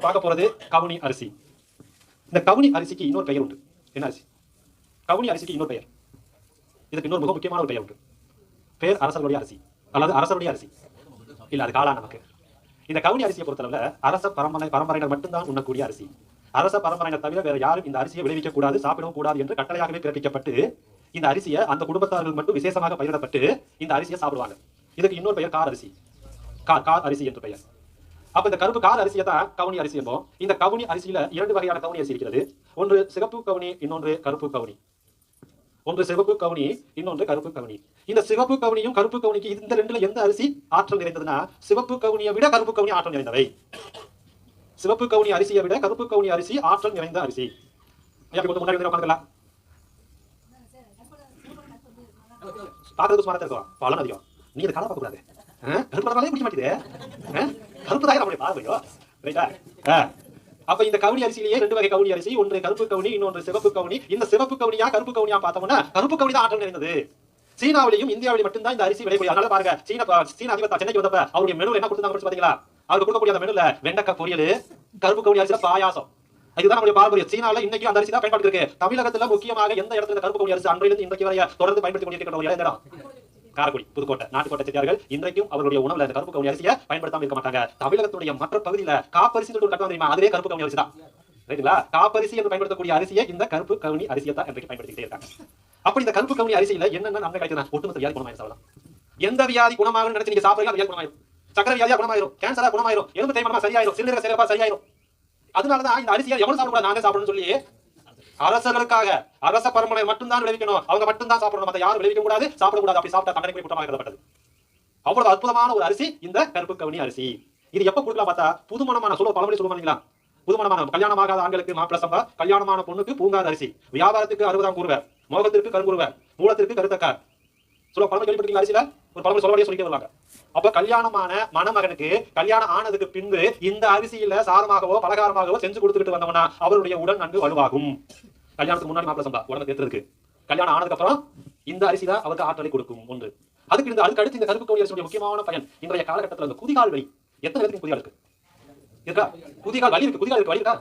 பார்க்க போறது கவுனி அரிசி. இந்த கவுனி அரிசிக்கு இன்னொரு பெயர் உண்டு. என்ன அரிசி? கவுனி அரிசிக்கு இன்னொரு பெயர், இதுக்கு இன்னொரு மிக முக்கியமான ஒரு பெயர் உண்டு. பேர் அரசர்களுடைய அரிசி அல்லது அரசருடைய அரிசி. இல்ல, அது காலா நமக்கு. இந்த கவுனி அரிசியை பொறுத்தளவுல அரச பரம்பரையினர் மட்டும்தான் உண்ணக்கூடிய அரிசி. அரச பரம்பரையினர் தவிர வேற யாரும் இந்த அரிசியை விளைவிக்க கூடாது, சாப்பிடவும் கூடாது என்று கட்டளையாகவே பிறப்பிக்கப்பட்டு இந்த அரிசியை அந்த குடும்பத்தார்கள் மட்டும் விசேஷமாக பயிரிடப்பட்டு இந்த அரிசியை சாப்பிடுவாங்க. இதுக்கு இன்னொரு பெயர் கார் அரிசி, கார் அரிசி என்று பெயர். அப்ப இந்த கருப்பு கார் அரிசியை தான் கவுனி அரிசி என்போம். இந்த கவுனி அரிசியில 2 வகையான கவுனி அரிசி இருக்கிறது. ஒன்று சிகப்பு கவுனி, இன்னொன்று கருப்பு கவுனி. ஒன்று சிவப்பு கவுனி, இன்னொன்று கருப்பு கவுனி. இந்த சிவப்பு கவுனியும் கருப்பு கவுனிக்கு இந்த ரெண்டுல எந்த அரிசி ஆற்றல் நிறைந்ததுன்னா சிவப்பு கவுனியை விட கருப்பு கவுனி ஆற்றல் நிறைந்தவை. சிவப்பு கவுனி அரிசியை விட கருப்பு கவுனி அரிசி ஆற்றல் நிறைந்த அரிசி. கொஞ்சம் முன்னாடி உட்காந்துக்கலாம். பாக்குறதுக்கு சுமாரா இருக்கும், பலன் அதிகம். நீ இதை கலா பார்க்க கூடாது. கருப்பு படமாலே பிடிக்க மாட்டேது. கருப்பு தான் நம்மளுடைய பார்வையோ, ரைட்டா? அப்ப இந்த கவுனி அரிசியிலேயே 2 வகை கவுனி அரிசி, ஒன்று கருப்பு கவுனி, இன்னொன்று சிவப்பு கவுனி. இந்த சிவப்பு கவுனியா கருப்பு கவுனியா பார்த்தோம்னா கருப்பு கவுனி தான் ஆற்றல் நிறைந்தது. சீனாவிலையும் இந்தியாவிலையும் மட்டும்தான் இந்த அரிசி விளையக்கூடிய. அதனால பாருங்க, சீன அதிபர் சென்னைக்கு வந்தப்ப அவருடைய மெனுல என்ன கொடுத்தாங்க பாத்தீங்களா? அவருக்கு கொடுக்கக்கூடிய அந்த மெனுல வெண்டைக்காய் பொரியல், கருப்பு கவுனி அரிசியில பாயாசம். இதுதான் நம்மளுடைய பாரம்பரியம். சீனாவில இன்னைக்கு அந்த அரிசி தான் பயன்படுத்தி இருக்கு. தமிழகத்துல முக்கியமாக எந்த இடத்துல கருப்பு கவுனி அரிசி அன்றையிலிருந்து இன்றைக்கு வரைய தொடர்ந்து பயன்படுத்தி கொண்டிருக்கிற ஒரு இடம் காரைக்குடி, புதுக்கோட்டை, நாட்டுக்கோட்டை செட்டியார்கள் இன்றைக்கும் அவருடைய உணவுல இந்த கருப்பு கவுனி அரிசியை பயன்படுத்தாம இருக்க மாட்டாங்க. தமிழகத்துடைய மற்ற பகுதியில காப்பரிசி கட்டுவாங்க தெரியுமா? அதுவே கருப்பு கவுனி அரிசி தான். ரைட்டுங்களா? காப்பரிசி என்று பயன்படுத்தக்கூடிய அரிசியை இந்த கருப்பு கவுனி அரிசியை தான் இன்றைக்கு பயன்படுத்திட்டே இருக்காங்க. அப்படி இந்த கருப்பு கவுனி அரிசியில என்னென்ன நன்மை கிடைக்குதுன்னா ஒட்டுமொத்த வியாதி குணமாயிரும். சாப்பிடலாம். எந்த வியாதி குணமாகும் நினைச்சு நீங்க சாப்பிடுறீங்க, அந்த வியாதி குணமாயிரும். சக்கரை வியாதியா குணமாயிரும், கேன்சரா குணமாயிரும், எலும்பு தேய்மானமா சரியாயிரும், சிறுநீரக செயல்பா சரியாயிரும். அதனாலதான் இந்த அரிசியை எவ்வளவு சாப்பிடக்கூடாது, நானே சாப்பிடணும்னு சொல்லி அரசர்களுக்காக அரச பரம்பரை மட்டும்தான் விளைவிக்கணும், அவங்க மட்டும்தான் சாப்பிடணும், மத்த யாரும் விளைவிக்க கூடாது, சாப்பிடக்கூடாது. அப்படி சாப்பிட்டா தண்டனை குற்றமாக கருதப்பட்டது. அவ்வளவு அற்புதமான ஒரு அரிசி இந்த கருப்பு கவுனி அரிசி. இது எப்ப கொடுக்கலாம் பார்த்தா, புதுமணமான பழமொழி சொல்லுவாங்களா? புதுமணமான கல்யாணமாகாத ஆண்களுக்கு மாப்பிள சம்பா, கல்யாணமான பொண்ணுக்கு பூங்காத அரிசி, வியாபாரத்துக்கு 60ஆம் கூறுவர், மோகத்திற்கு கருங்குருவர், மூலத்திற்கு கருத்தக்கார். சொல்ல பழமொழி கேள்விப்பட்டீங்களா? அரிசியில ஒரு பழமொழி சொல்லவே சொல்லிட்டு வருவாங்க. அப்ப கல்யாணமான மணமகனுக்கு கல்யாணம் ஆனதுக்கு பின்பு இந்த அரிசியில சாரமாகவோ பலகாரமாகவோ செஞ்சு கொடுத்துட்டு வந்தவனா அவருடைய உடல் நன்கு வலுவாகும். கல்யாணத்துக்கு முன்னாடி மாப்பிள சம்பா உடம்பு தேர்த்துருக்கு, கல்யாணம் ஆனதுக்கு அப்புறம் இந்த அரிசி தான் அவருக்கு ஆற்றலை கொடுக்கும். ஒன்று. அதுக்கு அடுத்து இந்த கருப்பு கவுனி அரிசியுடைய முக்கியமான பயன் இன்றைய காலகட்டத்தில் அந்த குதிகால் வலி. எத்தனை பேருக்கு குதிகால் இருக்கு? இருக்கா? குதிகால் வலி இருக்கு. குதிகால் இருக்கு, வலி இருக்கா?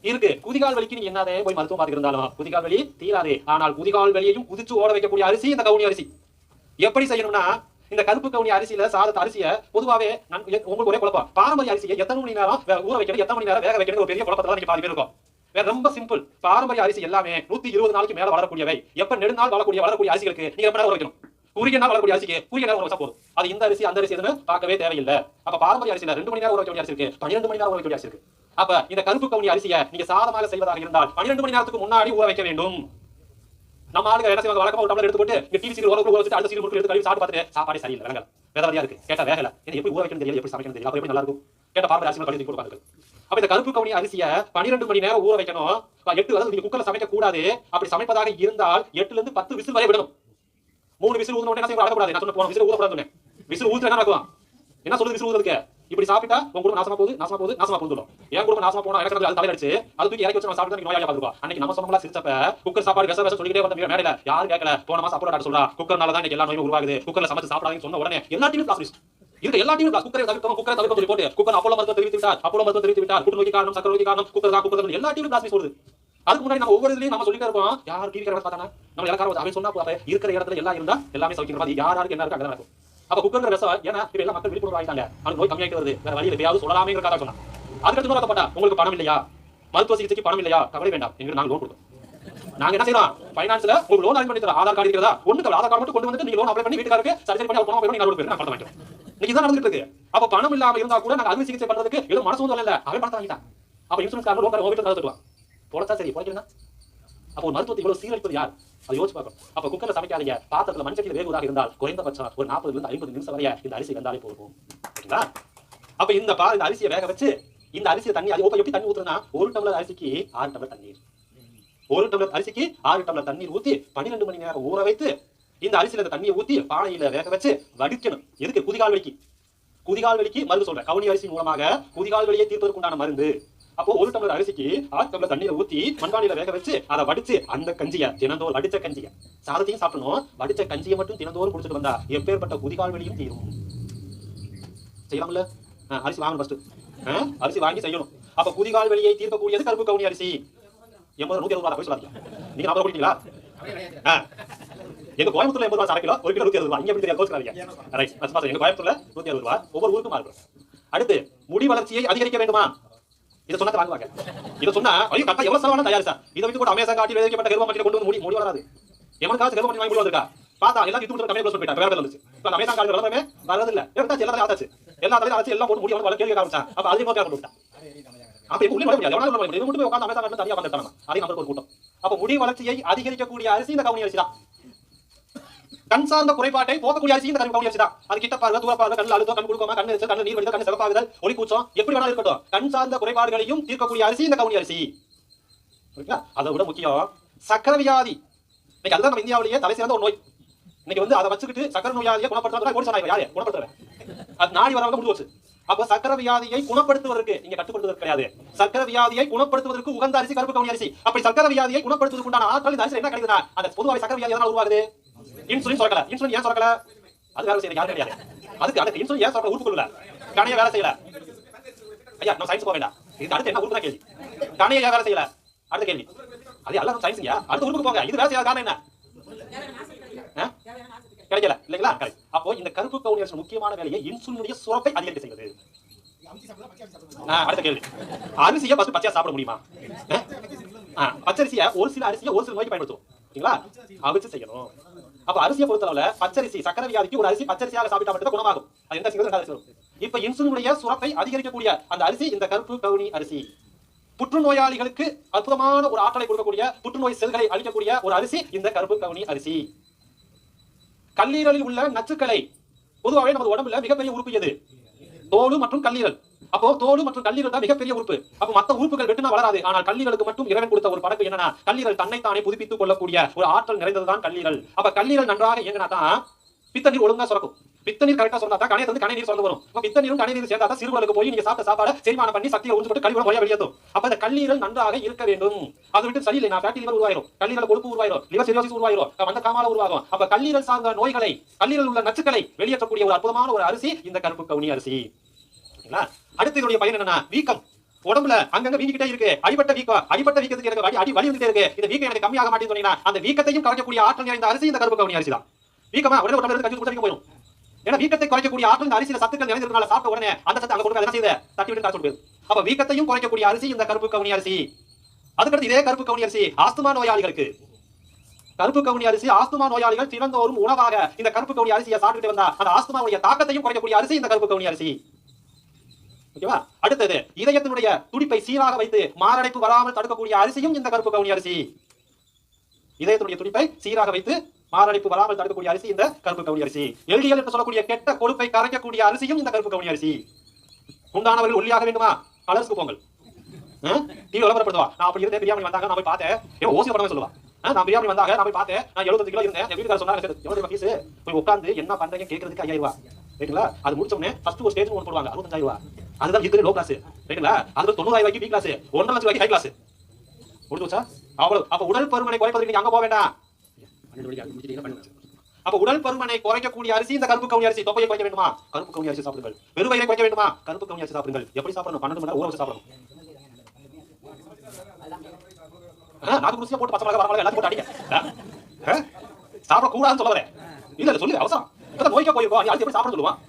இருக்கு. குதிகால் வலிக்கு நீங்க என்னதே போய் மருத்துவம் பார்த்து இருந்தாலும் குதிகால் வலி தீராது. ஆனால் குதிகால் வலியையும் குதிச்சு ஓட வைக்கக்கூடிய அரிசி இந்த கவுனி அரிசி. எப்படி செய்யணும்னா, இந்த கருப்பு கவுனி அரிசியில சாதத்தை அரிசியை பொதுவாவே உங்களுக்கு ஒரே குழப்பம், பாரம்பரிய அரிசியை எத்தனை மணி நேரம் ஊற வைக்கணும், எத்தனை மணி நேரம் வேக வைக்கணும், ஒரு பெரிய குழப்பத்துல நீங்க பாதி பேர் இருக்கும். வேற ரொம்ப சிம்பிள். பாரம்பரிய அரிசி எல்லாமே 120 நாளைக்கு மேல வளரக்கூடியவை. எப்ப நெடுநாள் வளரக்கூடிய அரிசிகளுக்கு நீங்க ரொம்ப நேரம் ஊற வைக்கணும். குறுகிய நாள் வளரக்கூடிய அரிசிக்கு குறுகிய நேரம் ஊற வச்சா போதும். அது இந்த அரிசி அந்த அரிசி எதுன்னு பார்க்கவே தேவையில்லை. அப்ப பாரம்பரிய அரிசியில 2 மணி நேரம் ஊற வைக்க வேண்டிய அரிசி இருக்கு, 12 மணி நேரம் ஊற வைக்க வேண்டிய அரிசி இருக்கு. அப்ப இந்த கருப்பு கவுனி அரிசியை நீங்க சாதமாக செய்வதாக இருந்தால் 12 மணி நேரத்துக்கு முன்னாடி ஊற வைக்க வேண்டும். நம்ம ஆளுங்க என்ன செய்வாங்க, வழக்கமா ஒரு டம்ளர் எடுத்து போட்டு இந்த டிவி சீரியல் ஊற வச்சுட்டு அடுத்த சீரியல் எடுத்து கழுவி சாப்பிட்டு பார்த்துட்டு சாப்பாடு சரியில்லை, வேகல வேதவதியா இருக்கு, கேட்டா வேகல, இது எப்படி ஊற வைக்கணும் தெரியல, எப்படி சமைக்கணும் தெரியல, அப்ப எப்படி நல்லா இருக்கும் கேட்ட பாரம்பரிய அரிசி கழுவி கொடுப்பாங்க. அப்ப இந்த கருப்பு கவுனி அரிசியை 12 மணி நேரம் ஊற வைக்கணும். 8 அதாவது நீங்க குக்கர்ல சமைக்க கூடாது. அப்படி சமைப்பதாக இருந்தால் 8ல இருந்து 10 விசில் வரை விடணும். 3 விசில் ஊதுன உடனே என்ன அடக்கூடாது. நான் சொன்ன போன விசில் ஊதக்கூடாது. விசில் ஊதுனா என்ன நடக்கும்? என்ன சொல்லுது விசில் ஊதுறதுக்கு? இப்படி சாப்பிட்டா உங்க குடும்பம் நாசமா போகுது. என் குடும்பம் நாசமா போனா எனக்கு அது தலையடிச்சு அது தூக்கி இறக்கி வச்சு நம்ம சாப்பிட்டு நோயாளியா பாத்துருப்போம். அன்னைக்கு நம்ம சொன்னோம்ல சிரிச்சப்ப குக்கர் சாப்பாடு விஷ சொல்லிக்கிட்டே வந்த மேடையில யாரும் கேட்கல. போன மாசம் அப்போ சொல்றா குக்கர்னால தான் இன்னைக்கு எல்லா நோயும் உருவாகுது, குக்கர்ல சமைச்சு சாப்பிடாதீங்கன்னு சொன்ன உடனே எல்லா டீமும் பிளாஸ்டிக் இருக்கு. எல்லா டீமும் குக்கரை தவிர்க்கணும் சொல்லி போட்டு குக்கர் அப்போலோ மருத்துவம் தெரிவித்து விட்டார். புற்றுநோய்க்கு காரணம், சக்கரை நோய்க்கு காரணம் குக்கர் தான். எல்லா டீமும் பிளாஸ்டிக் சொல்லுது. அதுக்கு முன்னாடி நம்ம ஒவ்வொரு இதுலயும் நம்ம சொல்லிட்டே இருப்போம். யார் டிவி கேரளா பார்த்தானா நம்ம எல்லாரும் அவன் சொன்னா இருக்கிற இடத்துல எல்லாம் இருந்தா எல்லாமே சௌக்கியம். யாருக்கு என்ன இருக்கு அங்க நடக்கும். அப்ப குக்கர் ரசம் ஏன்னா இப்ப எல்லாம் மக்கள் விழிப்புணர்வு ஆயிட்டாங்க, அது நோய் கம்மியாயிட்டு வருது, வேற வழி எப்பயாவது சொல்லலாமேங்கிறக்காக சொன்னா. அதுக்கு இன்னொருப்பட்டா உங்களுக்கு பணம் இல்லையா, மருத்துவ சிகிச்சைக்கு பணம் இல்லையா, கவலை வேண்டாம், எங்களுக்கு நாங்க லோன் கொடுத்தோம். நாங்க என்ன செய்யறோம், பைனான்ஸ்ல உங்களுக்கு லோன் அரேஞ்ச் பண்ணி தரோம். ஆதார் கார்டு இருக்கிறதா ஒண்ணு ஆதார் கார்டு மட்டும் கொண்டு வந்து நீங்க லோன் அப்ளை பண்ணி வீட்டுக்காருக்கு சர்ஜரி பண்ணி பணம் போய் நீங்க அறுபது பேர் நான் பணம் வாங்கிட்டோம். இன்னைக்கு தான் நடந்துட்டு இருக்கு. அப்ப பணம் இல்லாம இருந்தா கூட நாங்க அறுவை சிகிச்சை பண்றதுக்கு ஏதோ மனசு வந்து இல்ல, அவன் பணத்தை வாங்கிட்டான். அப்ப இன்சூரன்ஸ் கார்டு லோன் வீட்டுல தருவான். போலத்தா சரி போய்க்கிறீங்க. அப்போ ஒரு மருத்துவத்தை இவ்வளவு சீரழிப்பது யார், அதை யோசிச்சு பார்க்கணும். அப்ப குக்கர்ல சமைக்காதீங்க, பாத்திரத்துல மண்சட்டியில் வேகுவதாக இருந்தால் குறைந்தபட்சம் ஒரு 40 இருந்து 50 நிமிஷம் வரைய இந்த அரிசி வெந்தாலே போதும். ஓகேங்களா? அப்ப இந்த அரிசியை வேக வச்சு இந்த அரிசியை தண்ணி அது எப்படி தண்ணி ஊத்துறதுன்னா 1 டம்ளர் அரிசிக்கு 6 டம்ளர் தண்ணீர், 1 டம்ளர் அரிசிக்கு 6 டம்ளர் தண்ணீர் ஊத்தி 12 மணி நேரம் ஊற வைத்து இந்த அரிசியில இந்த தண்ணியை ஊத்தி பானையில வேக வச்சு வடிக்கணும். எதுக்கு? குதிகால் வலிக்கு மருந்து சொல்றேன். கவுனி அரிசி மூலமாக குதிகால் வலியை தீர்ப்பதற்கு உண்டான மருந்து. அப்போ 1 டம்ளர் அரிசிக்கு 6 டம்ளர் தண்ணீரை ஊத்தி மண்பானையில வேக வச்சு அதை வடிச்சு அந்த கஞ்சியை தினந்தோறும் வடிச்ச கஞ்சியை சாதத்தையும் சாப்பிடணும், வடிச்ச கஞ்சியை மட்டும் தினந்தோறும் குடிச்சிட்டு வந்தா எப்பேற்பட்ட குதிகால் வலியும் தீரும். செய்யலாம்ல? அரிசி வாங்கணும் ஃபர்ஸ்ட். அரிசி வாங்கி செய்யணும். அப்ப குதிகால் வெளியை தீர்க்கக்கூடியது கருப்பு கவுனி அரிசி. 80 160 போய் சொல்லாதீங்க. நீங்க நம்பர் போட்டீங்களா? எங்க கோயம்புத்தூர்ல 80 ரூபாய் அரை கிலோ, 1 கிலோ 160 ரூபாய். இங்க எப்படி தெரியாது கோச்சுக்காதீங்க. ரைட். எங்க கோயம்புத்தூர்ல 160 ரூபாய். ஒவ்வொரு ஊருக்கும் மாறும். அடுத்து முடி வளர்ச்சியை அதிகரிக்க வேண்டுமா? இதை சொன்னா வாங்குவாங்க. இதை சொன்னா ஐயோ கரெக்டா எவ்வளவு செலவான தயார் சார். இதை வந்து கூட அமேசான் காட்டி விளைவிக்கப்பட்ட கருவ மட்டில கொண்டு வந்து முடி வளராது. எவனுக்காவது கருவ மட்டி வாங்கி கொண்டு வந்திருக்கா? பார்த்தா எல்லாம் யூடியூப்ல கமெண்ட் க்ளோஸ் பண்ணிட்டாங்க. வேற வந்துச்சு. இப்ப அமேசான் காட்டி வளரவே வரது இல்ல. எடுத்தாச்சு எல்லாத்தையும் ஆதாச்சு. எல்லா தலையில ஆச்சு எல்லாம் போட்டு முடி வளர கேள்வி ஆரம்பிச்சான். அப்ப அதே மாதிரி கொண்டு வந்துட்டான். அப்ப முடி வளர முடியாது. எவனால முடியாது. இது மட்டும் போய் உட்கார்ந்து அமேசான் காட்டில தனியா வந்துட்டாங்க. அதே நமக்கு ஒரு கூட்டம். அப்ப முடி வளர்ச்சியை அதிகரிக்கக்கூடிய அரிசி இந்த கவுனி அரிசி தான். கண் சார்ந்த குறைபாட்டை போக்கக்கூடிய அரிசி இந்த கவுனி அரிசி தான். அது கிட்ட பார்வை, தூர பார்வை, கண் அழுத்தம், கண் குளுக்கோமா, கண் எரிச்சல், கண் நீர் வடிதல், கண் சிவப்பாகுதல், ஒளி கூச்சம் எப்படி வேணாலும் இருக்கட்டும். கண் சார்ந்த குறைபாடுகளையும் தீர்க்கக்கூடிய அரிசி இந்த கவுனி அரிசி. ஓகேங்களா? அதை விட முக்கியம் சக்கரை வியாதி. இன்னைக்கு அதுதான் நம்ம இந்தியாவிலேயே தலை சிறந்த ஒரு நோய். இன்னைக்கு வந்து அதை வச்சுக்கிட்டு சக்கரை நோயாளியை குணப்படுத்துறதுக்கு ஓடி சொன்னாங்க. யாரு குணப்படுத்துறேன்? அது நாடி வரவங்க முடிவு வச்சு. அப்ப சக்கரை வியாதியை குணப்படுத்துவதற்கு இங்க கட்டுப்படுத்துவதற்கு கிடையாது. சக்கரை வியாதியை குணப்படுத்துவதற்கு உகந்த அரிசி கருப்பு கவுனி அரிசி. அப்படி சக்கரை வியாதியை குணப்படுத்துவதற்கு உண்டான ஆற்றல் இந்த அரிசி என்ன கிடைக்குதுன்னா அந்த பொதுவாக சக்கரை வியாதி எதனால உருவாகுது? இன்சுலின் சுரக்கல. இன்சுலின் ஏன் சுரக்கல? அது வேலை செய்யல. யாரும் கிடையாது. அதுக்கு இன்சுலின் ஏன் சுரக்கல? உறுப்பு கொள்ளல. கணைய வேலை செய்யல. ஐயா நம்ம சயின்ஸ் போக வேண்டாம். இது அடுத்து என்ன உறுப்பு தான் கேள்வி. கணைய ஏன் வேலை செய்யல? அடுத்த கேள்வி. அது எல்லாம் சயின்ஸ்யா. அடுத்த உறுப்புக்கு போங்க. இது வேலை செய்யாத காரணம் என்ன? கிடைக்கல இல்லைங்களா? அப்போ இந்த கருப்பு கவுனி அரிசி முக்கியமான வேலையை இன்சுலினுடைய சுரப்பை அதிகரிக்க செய்வது. அடுத்த கேள்வி. அரிசியை ஃபர்ஸ்ட் பச்சையா சாப்பிட முடியுமா? பச்சரிசியை ஒரு சில அரிசியை ஒரு சில நோய்க்கு பயன்படுத்துவோம். சரிங்களா? அவிச்சு செய்யணும். அப்ப அரிசியை பொறுத்தளவுல பச்சரிசி சக்கரை வியாதிக்கு ஒரு அரிசி பச்சரிசியாக சாப்பிட்டா மட்டும் குணமாகும். அது எந்த அரிசி? இப்ப இன்சுலினுடைய சுரப்பை அதிகரிக்கக்கூடிய அந்த அரிசி இந்த கருப்பு கவுனி அரிசி. புற்றுநோயாளிகளுக்கு அற்புதமான ஒரு ஆற்றலை கொடுக்கக்கூடிய புற்றுநோய் செல்களை அழிக்கக்கூடிய ஒரு அரிசி இந்த கருப்பு கவுனி அரிசி. கல்லீரலில் உள்ள நச்சுக்களை பொதுவாகவே நமது உடம்புல மிகப்பெரிய உறுப்பு எது? தோல் மற்றும் கல்லீரல். அப்போ தோல் மற்றும் கல்லீரல் தான் மிகப்பெரிய உறுப்பு. அப்ப மத்த உறுப்புகள் வெட்டுனா வளராது. ஆனால் கல்லீரலுக்கு மட்டும் இறைவன் கொடுத்த ஒரு படைப்பு என்னன்னா கல்லீரல் தன்னைத்தானே புதுப்பித்துக் கொள்ளக்கூடிய ஒரு ஆற்றல் நிறைந்ததுதான் கல்லீரல். அப்ப கல்லீரல் நன்றாக இயங்கினா தான் பித்தநீர் ஒழுங்கா சுரக்கும். பித்தநீர் கரெக்டா சொன்னா தான் கணையத்துல கணை நீர் சொல்ல வரும். அப்ப பித்தநீரும் கணை நீர் சேர்ந்தா தான் சிறுகுடலுக்கு போய் நீங்க சாப்பிட்ட சாப்பாடு செரிமானம் பண்ணி சக்தியை உறிஞ்சு போட்டு கழிவுகளை வெளியேற்றும். அப்ப இந்த கல்லீரல் நன்றாக இருக்க வேண்டும். அது விட்டு சரியில்லை நான் ஃபேட்டி லிவர் உருவாயிரும், கல்லீரல் கொழுப்பு உருவாயிரும், லிவர் சிரோசிஸ் உருவாயிரும், அந்த காமால உருவாகும். அப்ப கல்லீரல் சார்ந்த நோய்களை கல்லீரல் உள்ள நச்சுக்களை வெளியேற்றக்கூடிய ஒரு அற்புதமான ஒரு அரிசி இந்த கருப்பு கவுனி அரிசி. அடுத்த இதனுடைய பயன் என்னன்னா வீக்கம். உடம்புல அங்கங்க வீங்கிட்டே இருக்கு. அடிபட்ட வீக்கத்துக்கு எனக்கு வலி வந்துட்டே இருக்கு. இந்த வீக்கம் எனக்கு கம்மியாக மாட்டேன்னு சொன்னீங்கன்னா அந்த வீக்கத்தையும் கரைக்கக்கூடிய ஆற்றல் நிறைந்த அரிசி இந்த கருப்பு கவுனி அரிசி தான். வீக்கமா உடனே ஒரு டம்ளர் கஞ்சி குடிச்சா போயிடும். ஏன்னா வீக்கத்தை குறைக்கக்கூடிய ஆற்றல் இந்த அரிசியில சத்துக்கள் நிறைந்திருக்கனால சாப்பிட்ட உடனே அந்த சத்து அங்க கொடுக்க என்ன செய்யுது? தட்டி விட்டு காசு கொடுக்குது. அப்ப வீக்கத்தையும் குறைக்கக்கூடிய அரிசி இந்த கருப்பு கவுனி அரிசி. அதுக்கடுத்து இதே கருப்பு கவுனி அரிசி ஆஸ்துமா நோயாளிகளுக்கு. கருப்பு கவுனி அரிசி ஆஸ்துமா நோயாளிகள் தினந்தோறும் உணவாக இந்த கருப்பு கவுனி அரிசியை சாப்பிட்டு வந்தா அந்த ஆஸ்துமாவுடைய தாக்கத்தையும் குறைக்கக்கூடிய அரிசி இந்த கருப்பு கவுனி அரிசி. ஓகேவா? அடுத்தது இதயத்தினுடைய துடிப்பை சீராக வைத்து மாரடைப்பு வராமல் தடுக்கக்கூடிய அரிசியும் இந்த கருப்பு கவுனி அரிசி. இதயத்தினுடைய துடிப்பை சீராக வைத்து மாரடைப்பு வராமல் தடுக்கக்கூடிய அரிசி இந்த கருப்பு கவுனி அரிசி. எல்டிஎல் என்று சொல்லக்கூடிய கெட்ட கொழுப்பை கரைக்கக்கூடிய அரிசியும் இந்த கருப்பு கவுனி அரிசி. உண்டானவர்கள் ஒல்லியாக வேண்டுமா? கலர்ஸ்க்கு போங்கள். டிவி விளம்பரப்படுத்துவா. நான் அப்படி இருந்தேன், பிரியாணி வந்தாங்க, நான் போய் பார்த்தேன். ஓசி படமே சொல்லுவா. நான் பிரியாணி வந்தாங்க, நான் போய் பார்த்தேன், நான் 75 கிலோ இருந்தேன். என் வீட்டுக்கார சொன்னாங்க எவ்வளவு ஃபீஸ் போய் உட்காந்து என்ன பண்றீங்க கேட்கறதுக்கு 5000 ரூபாய். ரைட்டுங்களா? அது முடிச்ச உடனே ஃபர்ஸ்ட் ஒரு ஸ்டேஜ் ஒன்று போடுவாங்க 65000 ரூபாய். அதுதான் இருக்கிற லோ கிளாஸ். ரைட்டுங்களா? அது 90000 ரூபாய்க்கு பி கிளாஸ், 1 லட்சம் ரூபாய்க்கு ஹை கிளாஸ். முடிஞ்சு வச்சா அவ்வளவு. அப்ப உடல் பருமனை குறைப்பதற்கு நீங்க அங்க போக வேண்டாம். அப்ப உடல் பருமனை குறைக்கக்கூடிய அரிசி இந்த கருப்பு கவுனி அரிசி. தொப்பையை குறைக்க வேண்டுமா? கருப்பு கவுனி அரிசி சாப்பிடுங்கள். வெறுவயிறை குறைக்க வேண்டுமா? கருப்பு கவுனி அரிசி சாப்பிடுங்கள். எப்படி சாப்பிடணும்? 12 மணி நேரம் ஊற வச்சு சாப்பிடணும். நாக்கு ருசியா போட்டு பச்சை மிளகாய் வரமிளகாய் எல்லாத்தையும் போட்டு அடிக்க சாப்பிடக்கூடாதுன்னு சொல்ல வரேன். இல்ல சொல்லு அவசரம். இப்பதான் நோய்க்க போயிருக்கோம், நீ அது எப்படி சாப்பிட சொல்லுவான்?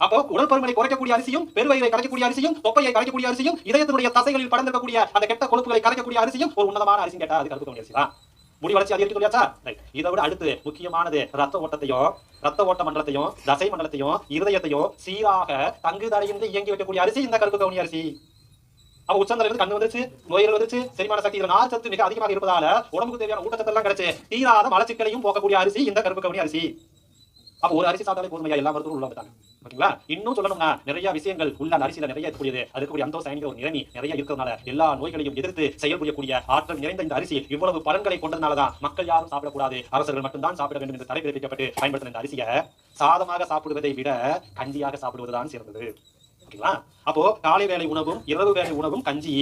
அப்போ உடல் பருமனை குறைக்கக்கூடிய அரிசியும் பெருவயிறை கரைக்கக்கூடிய அரிசியும் தொப்பையை கரைக்கக்கூடிய அரிசியும் இதயத்தினுடைய தசைகளில் படர்ந்திருக்கக்கூடிய அந்த கெட்ட கொழுப்புகளை கரைக்கக்கூடிய அரிசியும் ஒரு உன்னதமான அரிசி கேட்டா அது கருப்பு கவுனி அரிசி தான். முடி வளர்ச்சி அதிகரிக்க சொல்லியாச்சா? இதை விட அடுத்து முக்கியமானது ரத்த ஓட்ட மண்டலத்தையும் தசை மண்டலத்தையும் இருதயத்தையும் சீராக தங்குதடையின்றி இயங்கி வைக்கக்கூடிய அரிசி இந்த கருப்பு கவுனி அரிசி. அப்ப உச்சந்தலையிலிருந்து கண்ணு வந்துருச்சு, நோய்கள் வந்துருச்சு, செரிமான சக்தி இதுல நார் சத்து மிக அதிகமாக இருப்பதால உடம்புக்கு தேவையான ஊட்டச்சத்து எல்லாம் கிடைச்சு தீராத மலச்சிக்கலையும் போக்கக்கூடிய அரிசி இந்த கருப்பு கவுனி அரிசி. அப்ப ஒரு அரிசி சாப்பிட்டாலே போதுமையா எல்லா மருத்துவரும் உள்ள வந்துட்டாங்க. ஓகேங்களா? இன்னும் சொல்லணும்னா நிறைய விஷயங்கள் உள்ள அந்த அரிசியில நிறைய இருக்கக்கூடியது. அதுக்கு அந்த சைனிக ஒரு நிறமி நிறைய இருக்கிறதுனால எல்லா நோய்களையும் எதிர்த்து செயல்புரியக்கூடிய ஆற்றல் நிறைந்த இந்த அரிசி இவ்வளவு பலன்களை கொண்டதுனாலதான் மக்கள் யாரும் சாப்பிடக்கூடாது, அரசர்கள் மட்டும்தான் சாப்பிட வேண்டும் என்று தடை பிறப்பிக்கப்பட்டு பயன்படுத்தின இந்த அரிசியை சாதமாக சாப்பிடுவதை விட கஞ்சியாக சாப்பிடுவதுதான் சிறந்தது. ஓகேங்களா? அப்போ காலை வேலை உணவும் இரவு வேலை உணவும் கஞ்சி,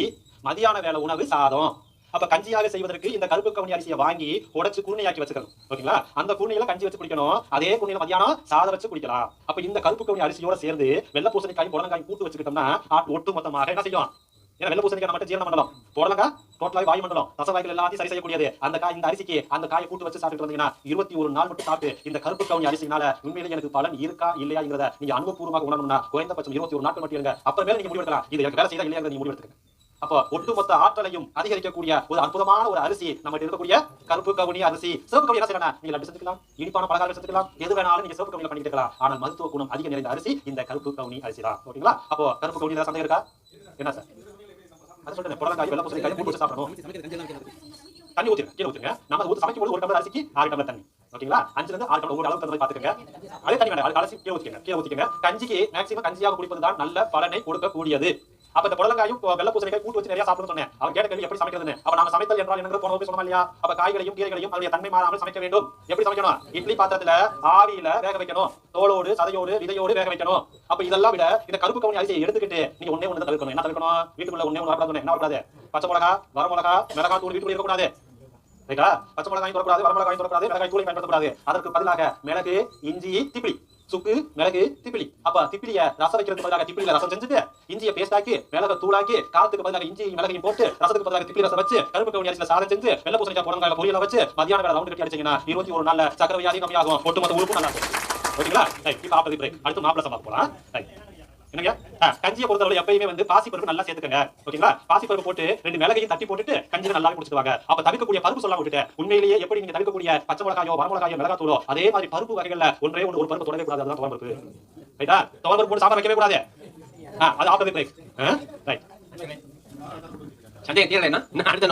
மதியான வேலை உணவு சாதம். அப்ப கஞ்சியாக செய்வதற்கு இந்த கருப்பு கவுனி அரிசியை வாங்கி உடைச்சு குருணையாக்கி வச்சுக்கணும். ஓகேங்களா? அந்த குருணையில கஞ்சி வச்சு குடிக்கணும். அதே குருணையில மதியானம் சாதம் வச்சு குடிக்கலாம். அப்ப இந்த கருப்பு கவுனி அரிசியோட சேர்ந்து வெள்ளை பூசணிக்காயும் புடலங்காயும் கூட்டு வச்சுக்கிட்டோம்னா ஒட்டு மொத்தமாக என்ன செய்யும்? ஏன்னா வெள்ளை பூசணிக்காய் மட்டும் ஜீரண மண்டலம், புடலங்காய் டோட்டலாக வாயு மண்டலம், ரசவாய்கள் எல்லாத்தையும் சரி செய்யக்கூடியது. அந்த காய் இந்த அரிசிக்கு அந்த காயை கூட்டு வச்சு சாப்பிட்டு வந்தீங்கன்னா 21 நாள் மட்டும் சாப்பிட்டு இந்த கருப்பு கவுனி அரிசினால உண்மையிலேயே எனக்கு பலன் இருக்கா இல்லையாங்கிறத நீங்க அனுபவபூர்வமாக உணரணும்னா குறைந்தபட்சம் 21 நாட்கள் மட்டும் இருங்க. அப்புறமேல நீங்க முடிவெடுக்கலாம் இது எனக்கு வேலை செய்யறா இல்லையாங்கிறத நீங்க முடிவெடுத்துங்க. அப்போ ஒட்டுமொத்த ஆற்றலையும் அதிகரிக்கக்கூடிய ஒரு அற்புதமான ஒரு அரிசி நம்ம இருக்கக்கூடிய கருப்பு கவுனி அரிசி. சிவப்பு கவுனி என்ன செய்யலாம்? நீங்க லட்டு செஞ்சுக்கலாம், இனிப்பான பலகாரம் செஞ்சுக்கலாம், எது வேணாலும் நீங்க சிவப்பு கவுனியில பண்ணிட்டு இருக்கலாம். ஆனால் மருத்துவ குணம் அதிக நிறைந்த அரிசி இந்த கருப்பு கவுனி அரிசி தான். ஓகேங்களா? அப்போ கருப்பு கவுனியில சந்தேகம் இருக்கா? என்ன சார் அது சொல்றேன், புடலங்காய் வெள்ளை பூசணிக்காய் கூட்டு வச்சு சாப்பிடணும். தண்ணி ஊத்துங்க, கீழே ஊத்துங்க. நம்ம ஊத்து சமைக்கும் போது 1 டம்ளர் அரிசிக்கு 6 டம்ளர் தண்ணி. ஓகேங்களா? 5 ல இருந்து 6 டம்ளர் ஒரு அளவுக்கு தண்ணி பாத்துக்கங்க. அதே தண்ணி வேண்டாம், அலசி கீழே ஊத்திக்கங்க. கஞ்சிக்கு மேக்ஸிமம் கஞ்சியாக குடிப்பது தான் நல்ல பலனை கொடுக்கக்கூடியது. அப்ப இந்த புடலங்காயும் வெள்ளை பூசணிக்காய் கூட்டு வச்சு நிறைய சாப்பிடணும்னு சொன்னேன். அவர் கேட்ட கேள்வி எப்படி சமைக்கிறதுன்னு. அப்ப நாம சமைத்தல் என்றால் என்னங்கிற போன சொன்னோம் இல்லையா? அப்ப காய்களையும் கீரைகளையும் அதனுடைய தன்மை மாறாமல் சமைக்க வேண்டும். எப்படி சமைக்கணும்? இட்லி பாத்திரத்துல ஆவியில வேக வைக்கணும். தோலோடு சதையோடு விதையோடு வேக வைக்கணும். அப்ப இதெல்லாம் விட இந்த கருப்பு கவுனி அரிசியை எடுத்துக்கிட்டு நீங்க ஒண்ணே ஒண்ணு தவிர்க்கணும். என்ன தவிர்க்கணும்? வீட்டுக்குள்ள ஒண்ணே ஒண்ணு வரக்கூடாது. என்ன வரக்கூடாது? பச்சை மிளகா, வர மிளகா, மிளகாய் தூள் வீட்டுக்குள்ள இருக்கக்கூடாது. ரைட்டா? பச்சை மிளகாயும் தொடக்கூடாது, வர மிளகாயும் தொடக்கூடாது, மிளகாய் தூளை பயன்படுத்தக்கூடாது. அதற்கு பதிலாக மிளகு, இஞ்சி, திப்பிலி, சுக்கு, மிளகு, திப்பிலி. அப்ப திப்பிலிய ரசம் வைக்கிறதுக்கு பதிலாக திப்பிலியில ரசம் செஞ்சுட்டு இஞ்சியை பேஸ்ட் ஆக்கி மிளகு தூளாக்கி காரத்துக்கு பதிலாக இஞ்சி மிளகையும் போட்டு ரசத்துக்கு பதிலாக திப்பிலி ரசம் வச்சு கருப்பு கவுனி அரிசியில சாதம் செஞ்சு வெள்ளை பூசணிக்காய் புடலங்காயில பொரியல வச்சு மதியான வேலை ரவுண்ட் கட்டி அடிச்சீங்கன்னா 21 நாள்ல சக்கரை வியாதி கம்மியாகும். ஒட்டுமொத்த உறுப்பு நல்லா இருக்கும். ஓகேங்களா? இப்ப ஆப்பது பிரேக். அடுத்து மாப்பிள சம்பா போலாம். என்னங்க? கஞ்சியை பொறுத்தவரை எப்பயுமே வந்து பாசிப்பருப்பு நல்லா சேர்த்துக்கங்க. ஓகேங்களா? பாசிப்பருப்பு போட்டு 2 மிளகையும் தட்டி போட்டுட்டு கஞ்சியை நல்லா குடிச்சிடுவாங்க. அப்ப தவிர்க்கக்கூடிய பருப்பு சொல்லாம விட்டுட்டு உண்மையிலேயே எப்படி நீங்க தவிர்க்கக்கூடிய பச்சை மிளகாயோ வர மிளகாயோ மிளகாய் தூளோ அதே மாதிரி பருப்பு வகைகள்ல ஒன்றே ஒரு பருப்பு தொடவே கூடாது. அதுதான் துவரம் பருப்பு. ரைட்டா? துவரம் பருப்பு போட்டு சாப்பிட வைக்கவே கூடாது. அது ஆப்பது பிரேக். ரைட். சந்தேகம் தீரலைன்னா அடுத்த